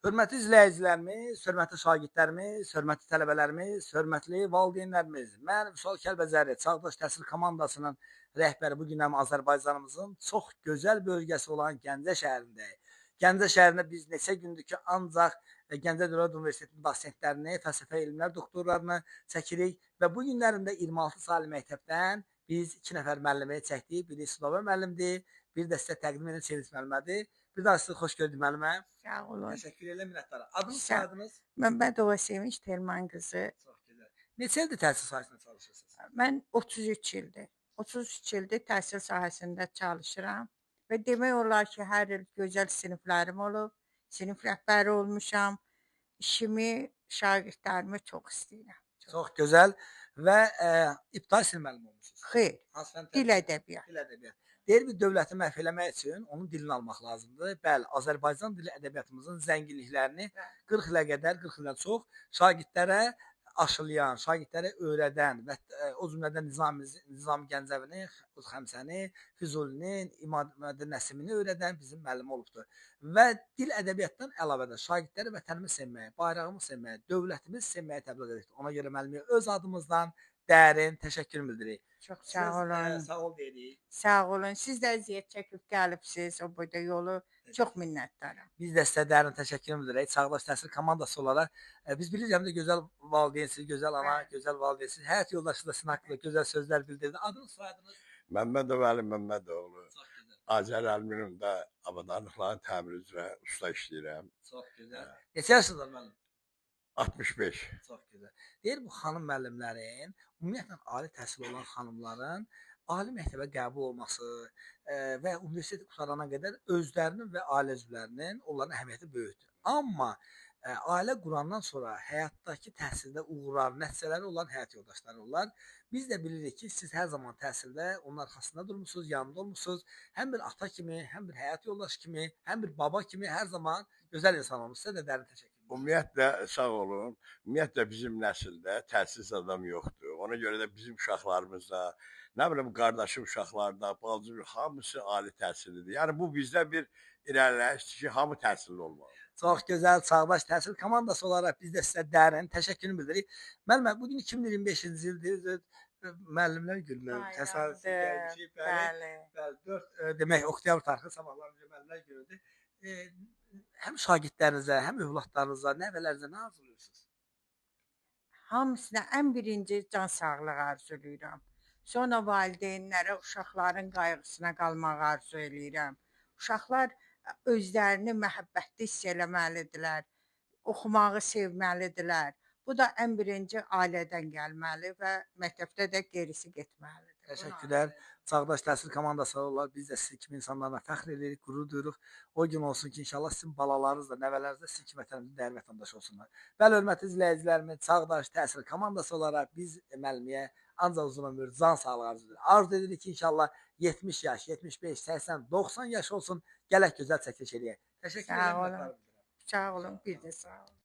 Hörmətli izləyicilərimiz, hörmətli şagirdlərimiz, hörmətli tələbələrimiz, hörmətli valideynlərimiz, mən Vüsal Kəlbəzəri, Çağdaş Təhsil komandasının rəhbəri bu günəm Azərbaycanımızın çox gözəl bölgəsi olan Gəncə şəhərindəyik. Gəncə şəhərində biz neçə gündür ki, ancaq Gəncə Dövlət Universitetinin dosentlərini, fəlsəfə elmlər doktorlarını çəkirik və bu günlərində 26 saylı məktəbdən biz 2 nəfər müəllimi çəkdik. Biri Sudava müəllimdir, bir də sizə təqdim edən Çeviz müəllimədir. Bir daha sizi xoş gördük müəllimə. Sağ olun. Təşəkkür edirəm, minnətdaram. Adınız, Sağ soyadınız? Məmmədova Sevinç Telman qızı. Çox gözəl. Neçə ildir təhsil sahəsində çalışırsınız? Mən 33 ildir. 33 ildir təhsil sahəsində çalışıram və demək olar ki, hər il gözəl siniflərim olub, sinif rəhbəri olmuşam. İşimi, şagirdlərimi çox istəyirəm. Çox gözəl və ibtidai sinif müəllimi olmusunuz. Xeyr, Hansı fənd dil tədris? ədəbiyyat. Dil ədəbiyyat. Deyir bir dövləti məhv eləmək üçün onun dilini almaq lazımdır. Bəli, Azərbaycan dili ədəbiyyatımızın zənginliklərini 40 ilə qədər, 40 ildən çox şagirdlərə aşılayan, şagirdlərə öyrədən və o cümlədən Nizami Gəncəvini, Xəmsəni, Füzulinin, İmad Nəsimini öyrədən bizim müəllim olubdur. Və dil ədəbiyyatdan əlavə də şagirdləri vətənimi sevməyə, bayrağımı sevməyə, dövlətimizi sevməyə təbliğ edirik. Ona görə müəllimə öz adımızdan dərin təşəkkür bildiririk. Çox sağ olun. Sağ ol deyirik. Sağ olun. Siz də əziyyət çəkib gəlibsiz o boyda yolu. Çox minnətdaram. Biz də sizə dərin təşəkkür edirik. Çağdaş Təhsil komandası olaraq biz bilirik həm də gözəl valideynsiniz, gözəl ana, gözəl valideynsiniz. Həyat yoldaşı da sizin haqqında gözəl sözlər bildirdi. Adınız, soyadınız? Məmmədov Əli Məmmədoğlu. Çox gözəl. Azər Əlminimdə avadanlıqların təmiri üzrə usta işləyirəm. Çox gözəl. Neçə yaşınızda müəllim? 65. Çox gözəl. Deyir bu xanım müəllimlərin, ümumiyyətlə ali təhsil olan xanımların ali məktəbə qəbul olması və universiteti qurtarana qədər özlərinin və ailə üzvlərinin onların əhəmiyyəti böyükdür. Amma ailə qurandan sonra həyatdakı təhsildə uğurlar, nəticələri olan həyat yoldaşları olurlar. Biz də bilirik ki, siz hər zaman təhsildə onun arxasında durmusunuz, yanında olmusunuz. Həm bir ata kimi, həm bir həyat yoldaşı kimi, həm bir baba kimi hər zaman gözəl insan olmusunuz. Sizə də dərin təşəkkür edirəm. Ümumiyyətlə sağ olun. Ümumiyyətlə bizim nəsildə təhsilsiz adam yoxdur. Ona görə də bizim uşaqlarımızda, nə bilim qardaşım uşaqlarda, bacım hamısı ali təhsillidir. Yəni bu bizdə bir irəliləyişdir ki, hamı təhsilli olmalı. Çox gözəl, Çağdaş Təhsil komandası olaraq biz də sizə dərin təşəkkürümü bildiririk. Müəllimə, bugün 2025-ci ildir. Müəllimlər günü təsadüfi gəlmişik. Bəli. 4 demək oktyabr tarixi sabahlarımızda müəllimlər günüdür. Həm şagirdlərinizə, həm övladlarınıza, nəvələrinizə nə arzulayırsınız? Hamısına ən birinci can sağlığı arzulayıram. Sonra valideynlərə uşaqların qayğısına qalmağı arzu eləyirəm. Uşaqlar özlərini məhəbbətli hiss eləməlidirlər, oxumağı sevməlidirlər. Bu da ən birinci ailədən gəlməli və məktəbdə də gerisi getməlidir. Təşəkkürlər. Çağdaş Təhsil komandası olaraq biz də sizin kimi insanlarla fəxr edirik, qürur duyuruq. O gün olsun ki, inşallah sizin balalarınız da, nəvələriniz də sizin kimi vətənimizin dəyərli vətəndaşı olsunlar. Bəli, hörmətli izləyicilərimiz, Çağdaş Təhsil komandası olaraq biz müəlliməyə ancaq uzun ömür, can sağlığı arzu edirik. Arzu edirik ki, inşallah 70 yaş, 75, 80, 90 yaş olsun, gələk gözəl çəkiliş eləyək. Təşəkkür Sağ edirəm. olun. Sağ olun, bir də sağ olun.